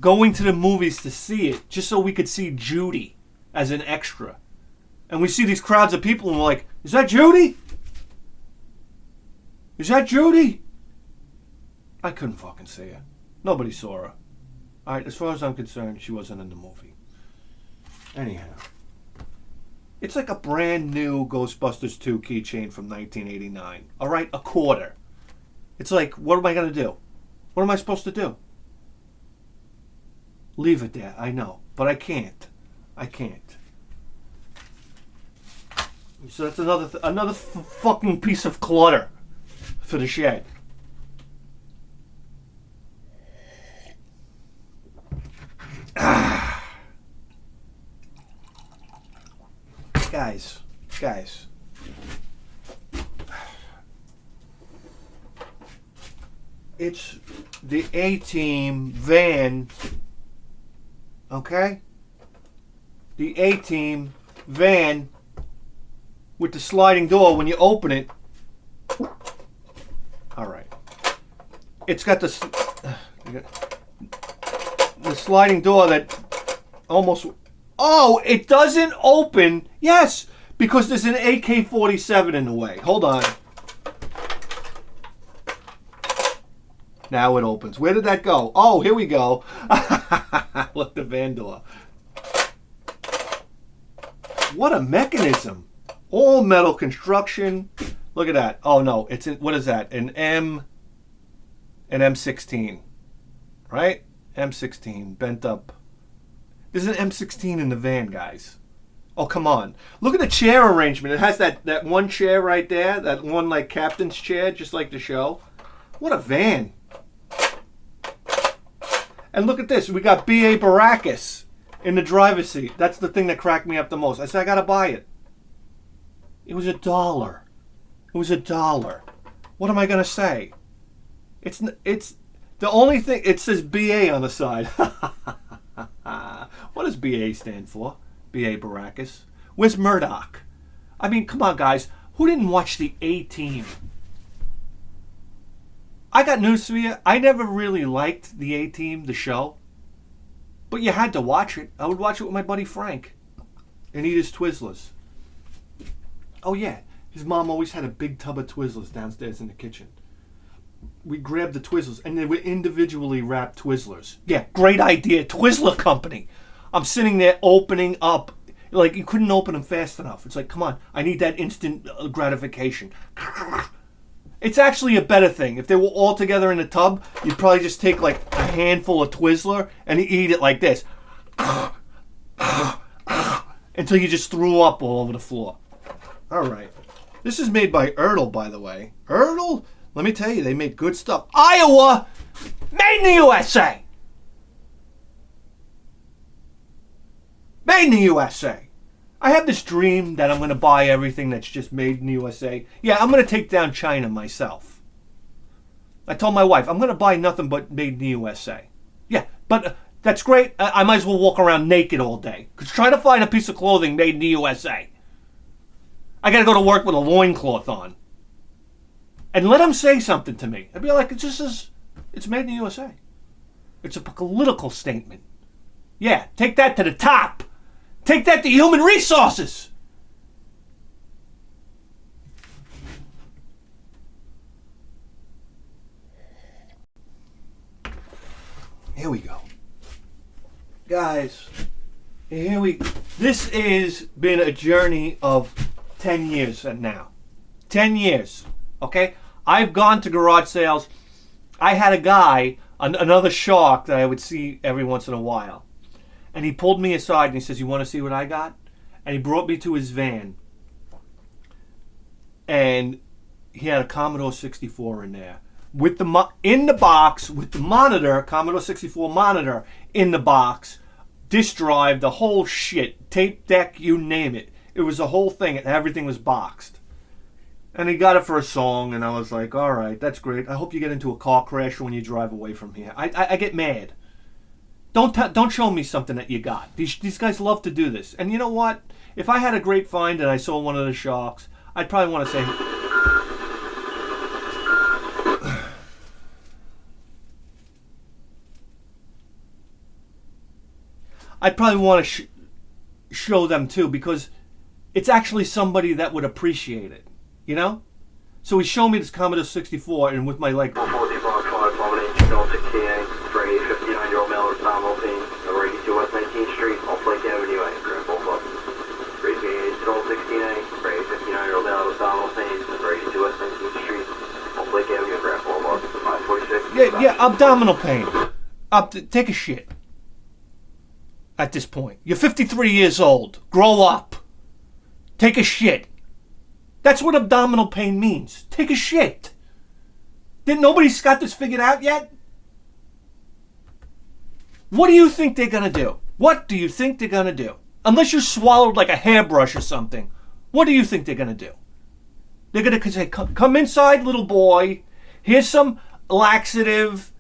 going to the movies to see it just so we could see Judy as an extra. And we see these crowds of people and we're like, is that Judy? Is that Judy? I couldn't fucking see her. Nobody saw her. Alright, as far as I'm concerned, she wasn't in the movie. Anyhow. It's like a brand new Ghostbusters 2 keychain from 1989. Alright, a quarter. It's like, what am I going to do? What am I supposed to do? Leave it there, I know. But I can't. I can't. So that's another fucking piece of clutter for the shed. Guys. It's the A-Team van. Okay? The A-Team van with the sliding door when you open it. Alright. It's got the sliding door that almost... Oh, it doesn't open. Yes, because there's an AK-47 in the way. Hold on. Now it opens. Where did that go? Oh, here we go. Look, the van door. What a mechanism. All metal construction. Look at that. Oh, no. It's in, what is that? An M16. Right? M16. Bent up. There's an M16 in the van, guys. Oh, come on. Look at the chair arrangement. It has that one chair right there. That one, like, captain's chair, just like the show. What a van. And look at this. We got B.A. Baracus in the driver's seat. That's the thing that cracked me up the most. I said, I got to buy it. It was $1. It was $1. What am I going to say? It's the only thing. It says B.A. on the side. What does B.A. stand for? B.A. Baracus. Where's Murdoch? I mean, come on, guys. Who didn't watch the A-Team? I got news for you. I never really liked the A-Team, the show. But you had to watch it. I would watch it with my buddy Frank and eat his Twizzlers. Oh, yeah. His mom always had a big tub of Twizzlers downstairs in the kitchen. We grabbed the Twizzlers, and they were individually wrapped Twizzlers. Yeah, great idea. Twizzler Company. I'm sitting there opening up. Like, you couldn't open them fast enough. It's like, come on. I need that instant gratification. It's actually a better thing. If they were all together in a tub, you'd probably just take like a handful of Twizzler and eat it like this. Until you just threw up all over the floor. All right. This is made by Ertl, by the way. Ertl? Let me tell you, they make good stuff. Iowa! Made in the USA! Made in the USA! I have this dream that I'm going to buy everything that's just made in the USA. Yeah, I'm going to take down China myself. I told my wife, I'm going to buy nothing but made in the USA. Yeah, but that's great. I might as well walk around naked all day. Because try to find a piece of clothing made in the USA. I got to go to work with a loincloth on. And let them say something to me. I'd be like, it's made in the USA. It's a political statement. Yeah, take that to the top. Take that to human resources. Here we go. Guys, this has been a journey of 10 years now. 10 years, okay? I've gone to garage sales. I had a guy, another shark that I would see every once in a while. And he pulled me aside and he says, you want to see what I got? And he brought me to his van. And he had a Commodore 64 in there. With in the box, with the monitor, Commodore 64 monitor in the box, disk drive, the whole shit, tape deck, you name it. It was a whole thing and everything was boxed. And he got it for a song and I was like, all right, that's great. I hope you get into a car crash when you drive away from here. I get mad. Don't show me something that you got. These guys love to do this. And you know what? If I had a great find and I saw one of the sharks, I'd probably want to say... I'd probably want to show them too, because it's actually somebody that would appreciate it. You know? So he showed me this Commodore 64 and with my like... Yeah, abdominal pain. Take a shit. At this point. You're 53 years old. Grow up. Take a shit. That's what abdominal pain means. Take a shit. Nobody's got this figured out yet? What do you think they're going to do? What do you think they're going to do? Unless you swallowed like a hairbrush or something. What do you think they're going to do? They're going to say, come inside, little boy. Here's some laxative.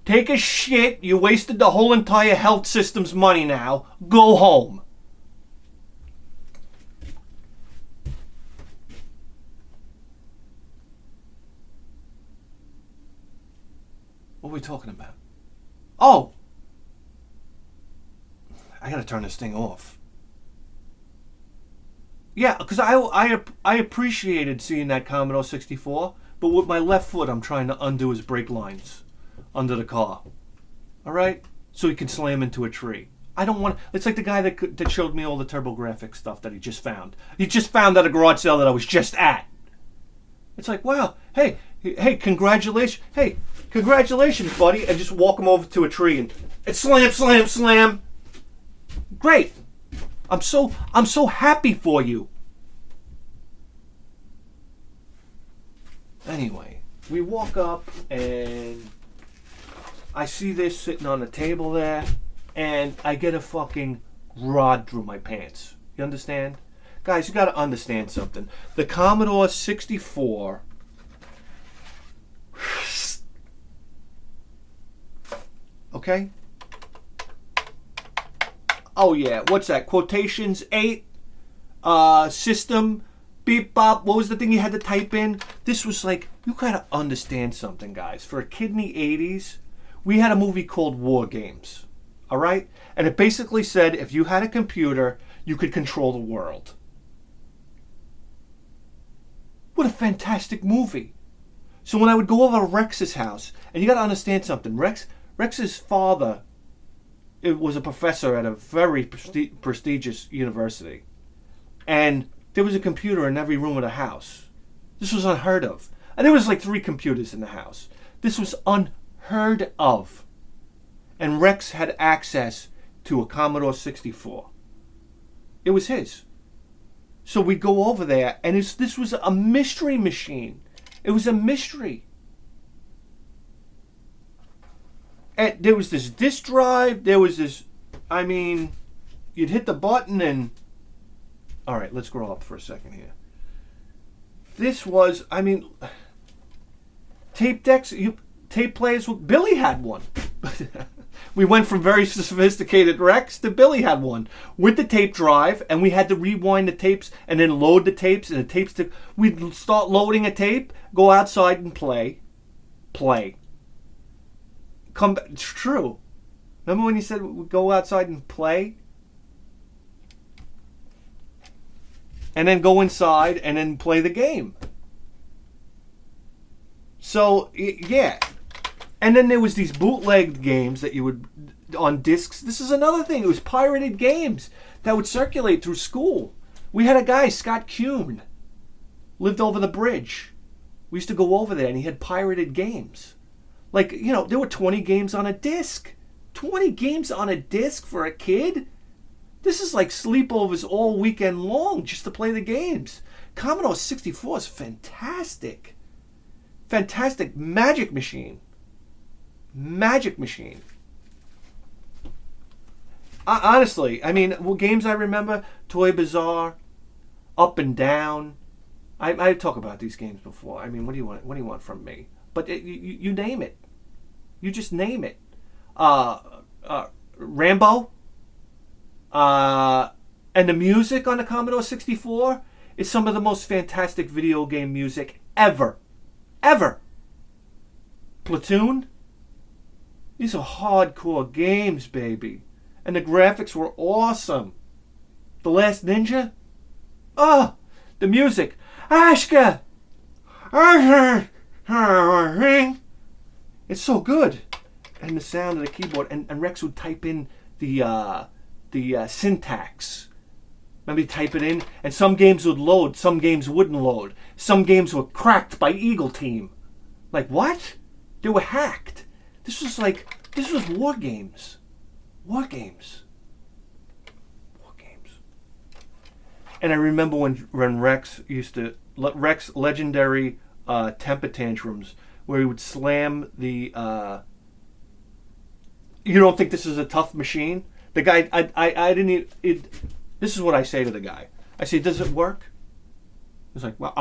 Take a shit. You wasted the whole entire health system's money now. Go home. What are we talking about? Oh! I gotta turn this thing off. Yeah, because I appreciated seeing that Commodore 64, but with my left foot I'm trying to undo his brake lines. under the car. All right? So he can slam into a tree. I don't want. It's like the guy that showed me all the TurboGrafx stuff that he just found. He just found at a garage sale that I was just at. It's like, wow, hey, congratulations, buddy, and just walk him over to a tree and slam. Great. I'm so happy for you. Anyway, we walk up and I see this sitting on the table there, and I get a fucking rod through my pants. You understand? Guys, you gotta understand something. The Commodore 64 okay? Oh yeah, what's that? Quotations 8 system beep bop. What was the thing you had to type in? This was like, you gotta understand something, guys. For a kid in the 80s, we had a movie called War Games. Alright? And it basically said if you had a computer, you could control the world. What a fantastic movie. So when I would go over to Rex's house, and you got to understand something, Rex's father was a professor at a very prestigious university. And there was a computer in every room of the house. This was unheard of. And there was like 3 computers in the house. This was unheard of. And Rex had access to a Commodore 64. It was his. So we'd go over there, and this was a mystery machine. It was a mystery. And there was this disk drive. There was this, you'd hit the button and... All right, let's grow up for a second here. This was, tape decks, tape players. Billy had one. We went from very sophisticated Rex to Billy had one with the tape drive, and we had to rewind the tapes and then load the tapes, and the tapes we'd start loading a tape, go outside and play. Come back. It's true. Remember when you said we'd go outside and play? And then go inside and then play the game. So, yeah. And then there was these bootlegged games that you would, on discs. This is another thing. It was pirated games that would circulate through school. We had a guy, Scott Kuhn, lived over the bridge. We used to go over there and he had pirated games. Like, there were 20 games on a disc. 20 games on a disc for a kid? This is like sleepovers all weekend long just to play the games. Commodore 64 is fantastic. Fantastic magic machine. Magic machine. Honestly, games I remember, Toy Bazaar, Up and Down. I talk about these games before. What do you want? What do you want from me? But you name it. You just name it. Rambo. And the music on the Commodore 64 is some of the most fantastic video game music ever. Platoon. These are hardcore games, baby. And the graphics were awesome. The Last Ninja? Oh, the music. Ashka! It's so good. And the sound of the keyboard. And Rex would type in the syntax. Remember, you type it in? And some games would load, some games wouldn't load. Some games were cracked by Eagle Team. Like, what? They were hacked. This was War Games. War Games. And I remember when Rex used to... Rex legendary temper tantrums, where he would slam the... You don't think this is a tough machine? The guy... I didn't even... This is what I say to the guy. I say, does it work? He's like, well,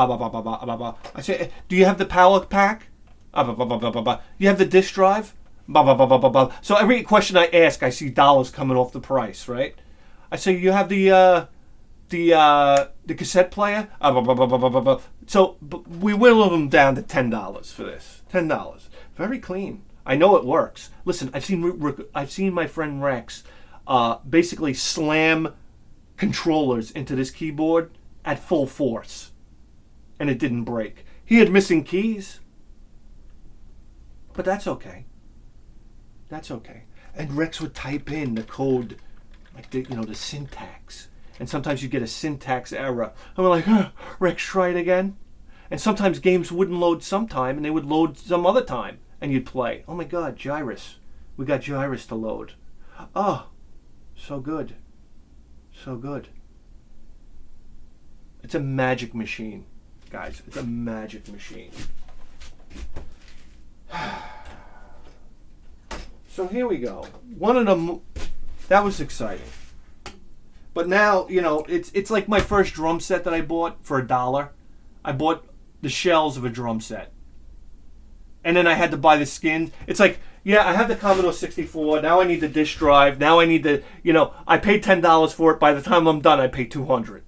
I say, do you have the power pack? You have the disk drive? So every question I ask, I see dollars coming off the price, right? I say, you have the cassette player? So we whittled them down to $10 for this. $10. Very clean. I know it works. Listen, I've seen my friend Rex basically slam controllers into this keyboard at full force, and it didn't break. He had missing keys, but that's okay. That's okay. And Rex would type in the code, like the syntax. And sometimes you get a syntax error. I'm like, Rex, try it again. And sometimes games wouldn't load sometime, and they would load some other time, and you'd play. Oh my God, Gyrus. We got Gyrus to load. Oh, so good. So good. It's a magic machine, guys. It's a magic machine. So here we go. One of them, that was exciting. But now, it's like my first drum set that I bought for $1. I bought the shells of a drum set. And then I had to buy the skin. It's like, yeah, I have the Commodore 64. Now I need the disk drive. Now I need the, I paid $10 for it. By the time I'm done, I pay $200.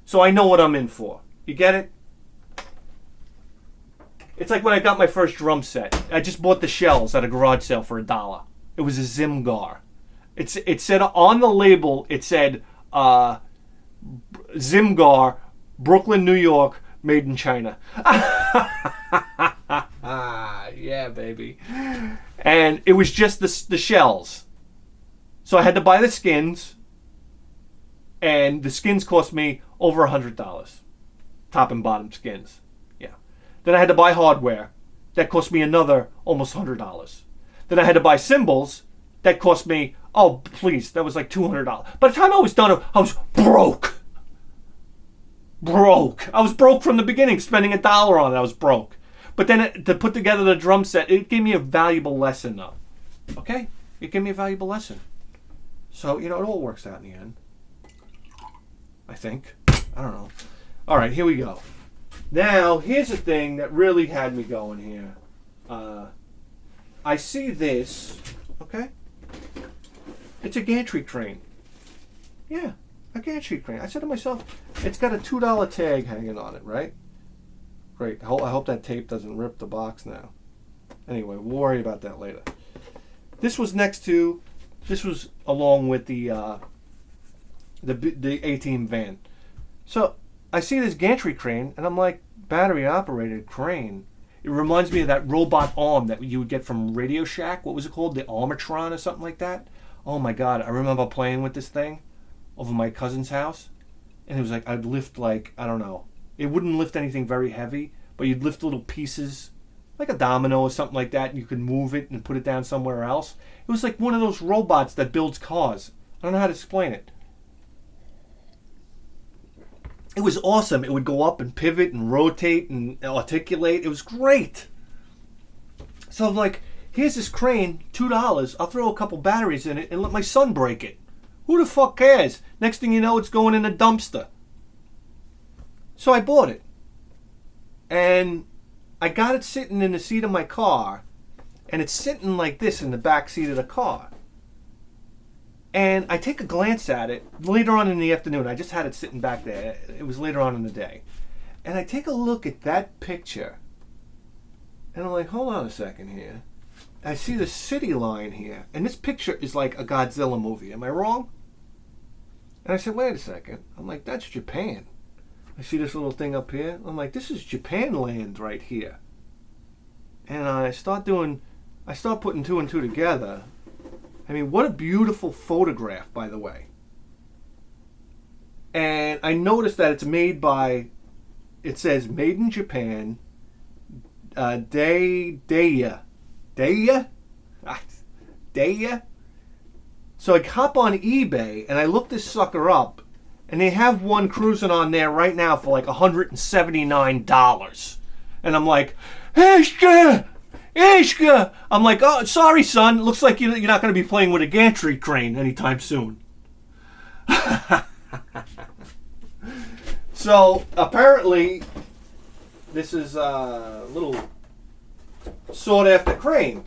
So I know what I'm in for. You get it? It's like when I got my first drum set. I just bought the shells at a garage sale for $1. It was a Zimgar. It said on the label, it said Zimgar, Brooklyn, New York, made in China. Yeah, baby. And it was just the shells. So I had to buy the skins. And the skins cost me over $100. Top and bottom skins. Yeah. Then I had to buy hardware. That cost me another almost $100. Then I had to buy cymbals. That cost me, oh, please, that was like $200. By the time I was done, I was broke. I was broke from the beginning, spending $1 on it. I was broke. But then to put together the drum set, it gave me a valuable lesson, though. Okay? It gave me a valuable lesson. So, it all works out in the end. I think. I don't know. All right, here we go. Now, here's the thing that really had me going here. I see this, okay? It's a gantry crane. Yeah, a gantry crane. I said to myself, it's got a $2 tag hanging on it, right? Great. I hope that tape doesn't rip the box now. Anyway, we'll worry about that later. This was along with the A-Team van. So I see this gantry crane, and I'm like, battery operated crane. It reminds me of that robot arm that you would get from Radio Shack. What was it called? The Armatron or something like that? Oh my God, I remember playing with this thing over my cousin's house. And it was like, I'd lift like, I don't know. It wouldn't lift anything very heavy, but you'd lift little pieces, like a domino or something like that, and you could move it and put it down somewhere else. It was like one of those robots that builds cars. I don't know how to explain it. It was awesome. It would go up and pivot and rotate and articulate. It was great. So I'm like, here's this crane, $2. I'll throw a couple batteries in it and let my son break it. Who the fuck cares? Next thing you know, it's going in a dumpster. So I bought it. And I got it sitting in the seat of my car. And it's sitting like this in the back seat of the car. And I take a glance at it later on in the afternoon. I just had it sitting back there. It was later on in the day. And I take a look at that picture. And I'm like, hold on a second here. I see the city line here. And this picture is like a Godzilla movie. Am I wrong? And I said, wait a second. I'm like, that's Japan. I see this little thing up here. I'm like, this is Japan land right here. And I start putting two and two together. I mean, what a beautiful photograph, by the way. And I noticed that it's made by, it says made in Japan, Deya. So I hop on eBay and I look this sucker up, and they have one cruising on there right now for like $179. And I'm like, Ishka! I'm like, oh, sorry, son. Looks like you're not going to be playing with a gantry crane anytime soon. So, apparently, this is a little sought-after crane.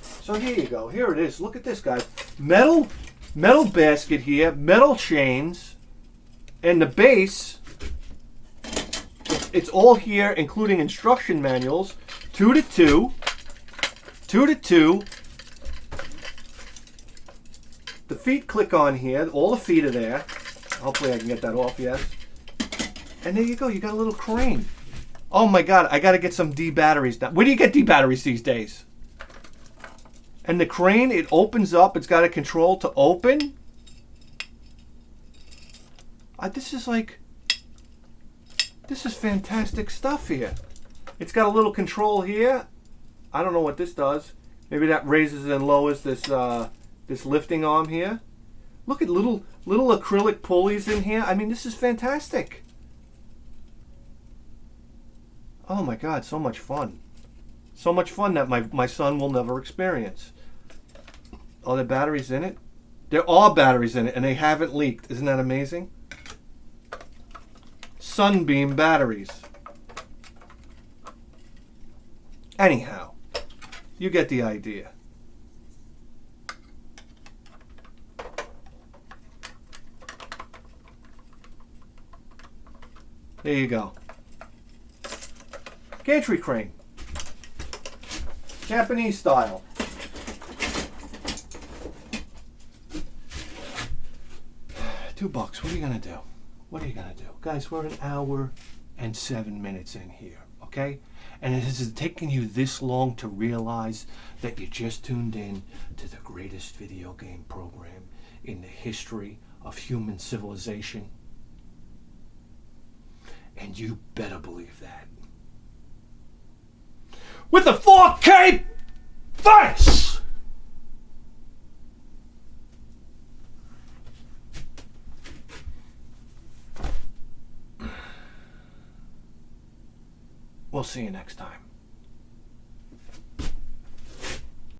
So here you go. Here it is. Look at this, guys. Metal basket here, metal chains, and the base, it's all here, including instruction manuals. 2 to 2. The feet click on here. All the feet are there. Hopefully I can get that off, yes. And there you go. You got a little crane. Oh my God, I got to get some D batteries now. Where do you get D batteries these days? And the crane, it opens up. It's got a control to open. This is fantastic stuff here. It's got a little control here. I don't know what this does. Maybe that raises and lowers this this lifting arm here. Look at little acrylic pulleys in here. I mean, this is fantastic. Oh my God, so much fun. So much fun that my son will never experience. Are there batteries in it? There are batteries in it, and they haven't leaked. Isn't that amazing? Sunbeam batteries. Anyhow, you get the idea. There you go. Gantry crane. Japanese style. $2. What are you gonna do? What are you gonna do? Guys, we're an hour and 7 minutes in here, okay? And it has taken you this long to realize that you just tuned in to the greatest video game program in the history of human civilization. And you better believe that. With a 4K face! We'll see you next time.